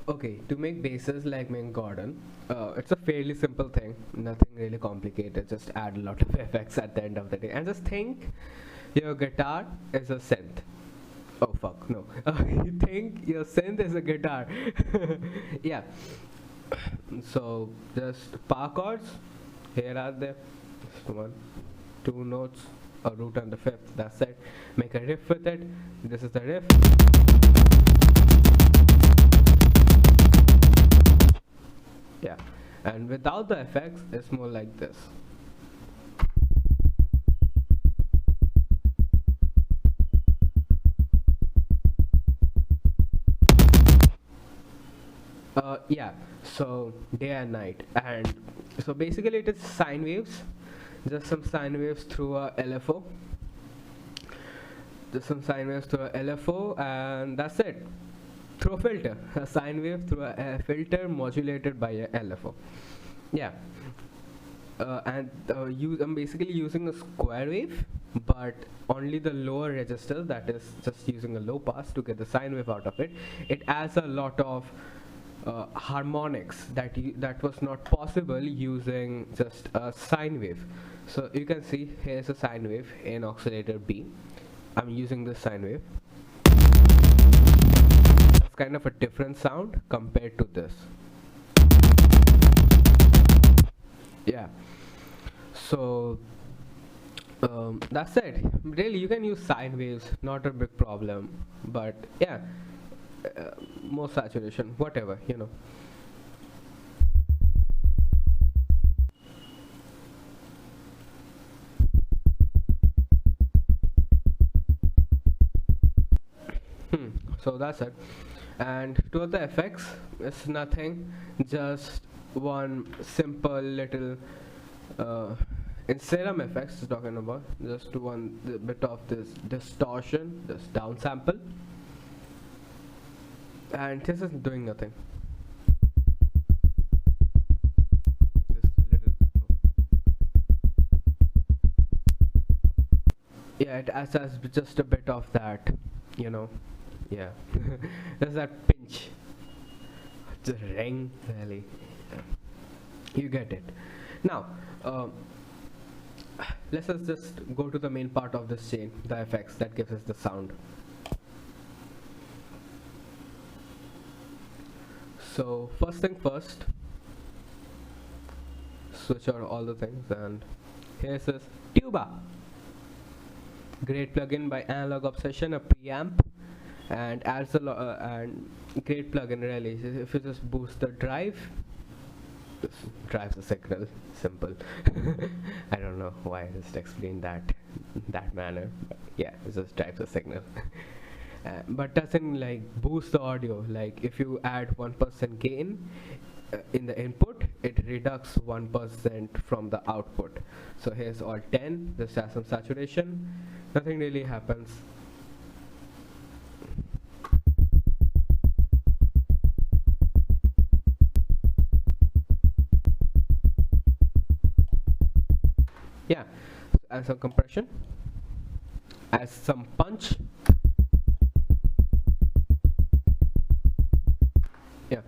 Okay, to make basses like Mick Gordon, it's a fairly simple thing, nothing really complicated. Just add a lot of effects at the end of the day, and just think your guitar is a synth. Oh fuck, no. You think your synth is a guitar? Yeah. So just power chords. Here are they. Just one, two notes, a root on the fifth. That's it. Make a riff with it. This is the riff. Yeah, and without the effects it's more like this. Yeah, so day and night, and so basically it is sine waves, just some sine waves through a LFO, and that's it. Through a filter, a sine wave through a filter modulated by a LFO. Yeah, I'm basically using a square wave, but only the lower register, that is just using a low pass to get the sine wave out of it. It adds a lot of harmonics that was not possible using just a sine wave. So you can see here's a sine wave in oscillator B. I'm using this sine wave. It's kind of a different sound compared to this. Yeah, so that's it. Really, you can use sine waves, not a big problem. But yeah, more saturation, whatever, you know. So that's it. And to the effects, it's nothing, just one simple little in serum effects talking about, just one bit of this distortion, this downsample, and this is doing nothing. This little, yeah, it adds just a bit of that, you know. Yeah, there's that pinch, the ring, really. Yeah. You get it. Now, let's just go to the main part of this chain, the effects that gives us the sound. So first thing first, switch out all the things, and here's this tuba. Great plugin by Analog Obsession, a preamp, and adds a lot and great plugin really. If you just boost the drive, this drives the signal. Simple. I don't know why I just explained that manner, but yeah, it just drives the signal. But doesn't like boost the audio. Like if you add 1% gain in the input, it reduces 1% from the output. So here's all 10, just has some saturation, nothing really happens. Yeah, as some compression, as some punch. Yeah,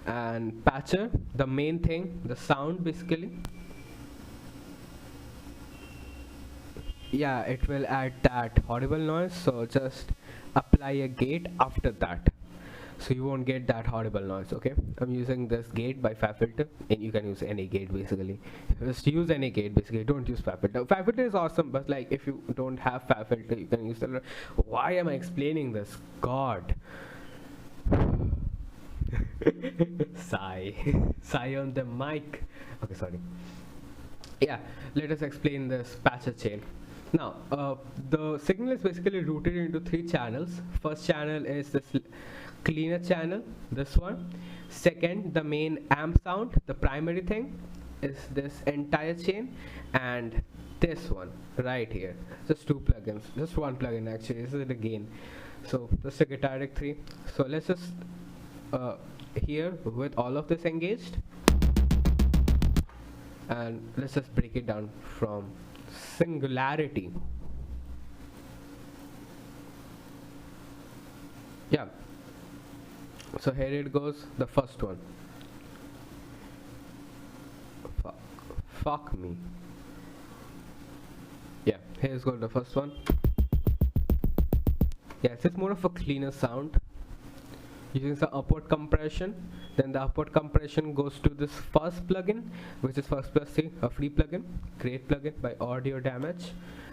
and patcher, the main thing, the sound basically. Yeah, it will add that horrible noise, so just apply a gate after that, so you won't get that horrible noise. Okay, I'm using this gate by FabFilter, and you can use any gate basically. Just use any gate basically, don't use FabFilter. FabFilter is awesome, but like if you don't have FabFilter, you can use the. Why am I explaining this? God. Sigh. Sigh on the mic. Okay, sorry. Yeah, let us explain this patcher chain. Now, the signal is basically routed into 3 channels. First channel is this cleaner channel, this one. Second, the main amp sound, the primary thing, is this entire chain, and this one right here. Just 2 plugins, just one plugin actually. This is the gain. So just a guitaric 3. So let's just here with all of this engaged, and let's just break it down from singularity. Yeah, So here it goes, the first one. Fuck me. Yeah, here's got the first one. Yeah, it's more of a cleaner sound using some upward compression. Then the upward compression goes to this first plugin, which is First Plus C, a free plugin, great plugin by Audio Damage,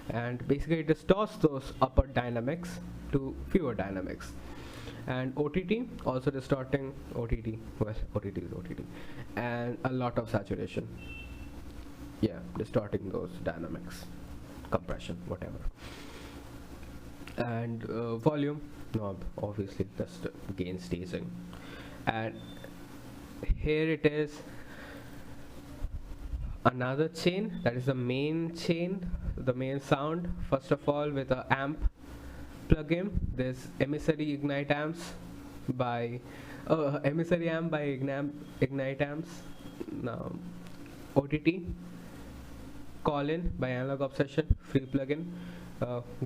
and basically it distorts those upper dynamics to fewer dynamics. And OTT also distorting OTT, well, OTT is OTT, and a lot of saturation. Yeah, distorting those dynamics, compression, whatever. And volume knob, obviously just gain staging. And here it is, another chain, that is the main chain, the main sound. First of all, with a amp plugin, there's emissary ignite amps by emissary amp by ignite amps. Now OTT call in by Analog Obsession, free plugin,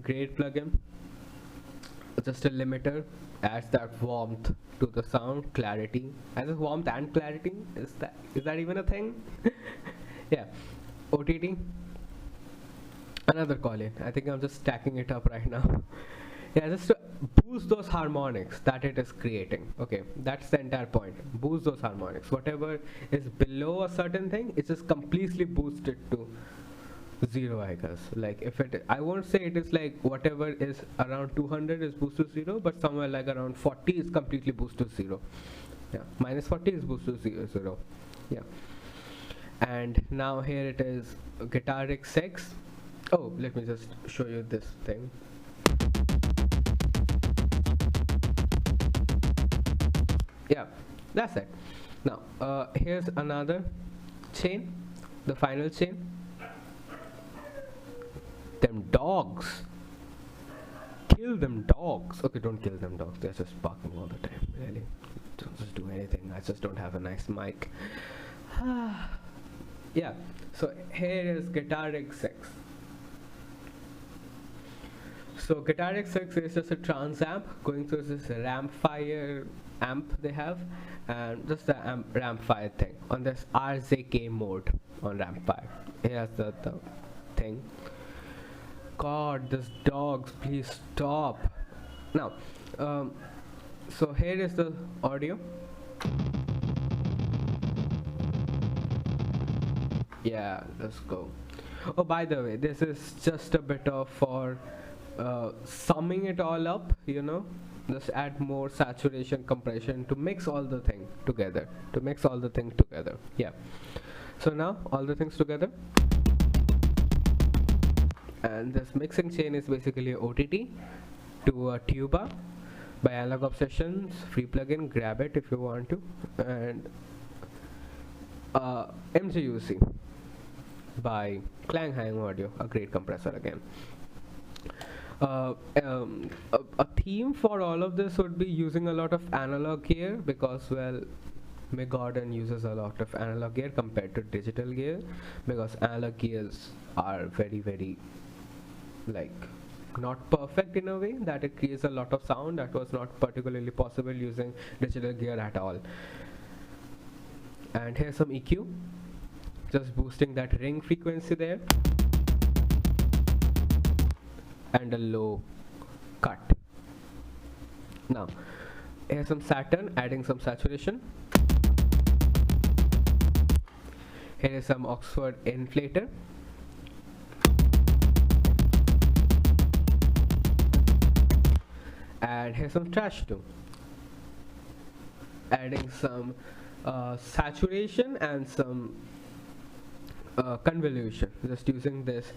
great plugin. Just a limiter, adds that warmth to the sound, clarity. And this warmth and clarity, is that even a thing? Yeah. OTT, another call in. I think I'm just stacking it up right now. Yeah, just to boost those harmonics that it is creating. Okay, that's the entire point. Boost those harmonics. Whatever is below a certain thing, it's just completely boosted to zero, I guess. Like if it, I won't say it is like whatever is around 200 is boosted to zero, but somewhere like around 40 is completely boosted to zero. Yeah, minus 40 is boosted to zero. Yeah. And now here it is, Guitar Rig 6. Oh, let me just show you this thing. Yeah, that's it. Now here's another chain, the final chain. Them dogs, kill them dogs. Okay, don't kill them dogs, they're just barking all the time. Really, don't just do anything. I just don't have a nice mic. Yeah, so here is Guitar Rig 6. So Guitar Rig 6 is just a trans amp going through this Rampfire amp they have, and just the Rampfire thing on this RZK mode on Rampfire. Here's the thing. God, this dogs, please stop. Now, so here is the audio. Yeah, let's go. Oh, by the way, this is just a bit of for summing it all up, you know. Just add more saturation, compression to mix all the thing together. Yeah. So now all the things together. And this mixing chain is basically OTT to a tuba by Analog Obsessions, free plugin, grab it if you want to. And MJUC by Klanghang Audio, a great compressor again. A theme for all of this would be using a lot of analog gear, because, well, Mick Gordon uses a lot of analog gear compared to digital gear, because analog gears are very, very, like, not perfect in a way that it creates a lot of sound that was not particularly possible using digital gear at all. And here's some EQ, just boosting that ring frequency there, and a low cut. Now here's some Saturn, adding some saturation. Here is some Oxford inflator. And here's some trash too, adding some saturation and some convolution, just using this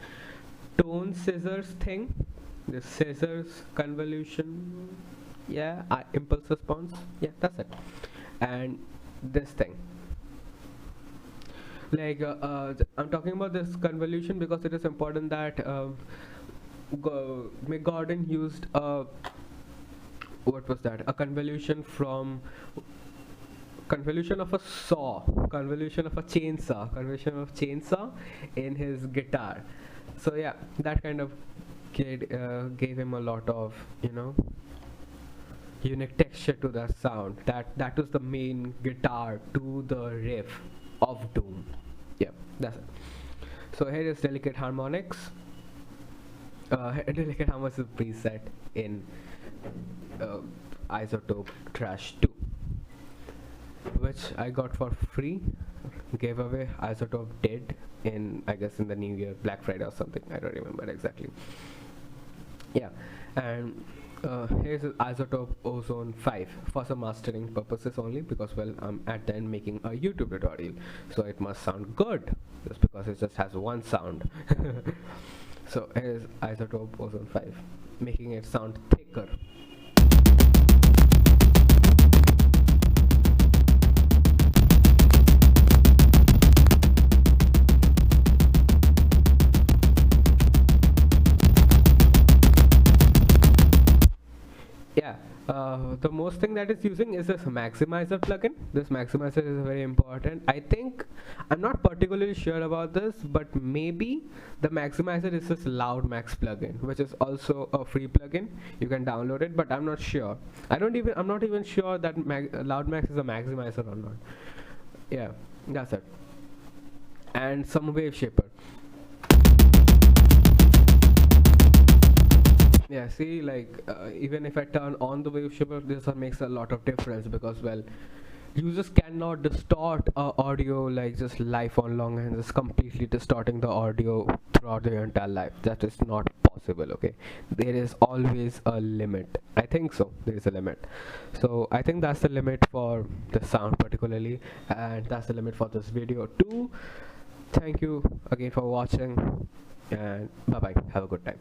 tone scissors thing, this scissors convolution. Yeah, impulse response. Yeah, that's it. And this thing, like I'm talking about this convolution because it is important that Mick Gordon used what was that, a convolution from convolution of a chainsaw in his guitar. So yeah, that kind of gave him a lot of, you know, unique texture to the sound. That was the main guitar to the riff of Doom. Yeah, that's it. So here is Delicate Harmonics. Delicate Harmonics is preset in uh, Isotope Trash 2, which I got for free. Gave away. Isotope did in, I guess, in the New Year, Black Friday or something. I don't remember exactly. Yeah, and here's Isotope Ozone 5 for some mastering purposes only, because well, I'm at the end making a YouTube tutorial, so it must sound good just because it just has one sound. So here's Isotope Ozone 5, making it sound thicker. Yeah, the most thing that is using is this maximizer plugin. This maximizer is very important. I think, I'm not particularly sure about this, but maybe the maximizer is this Loud Max plugin, which is also a free plugin. You can download it, but I'm not sure. I'm not even sure that Loud Max is a maximizer or not. Yeah, that's it. And some wave shaper. Yeah, see, like even if I turn on the wave shaper, this one makes a lot of difference, because well, users cannot distort audio like just live on long and just completely distorting the audio throughout the entire life. That is not possible. Okay, there is always a limit. I think so, there is a limit. So I think that's the limit for the sound particularly, and that's the limit for this video too. Thank you again for watching, and bye bye, have a good time.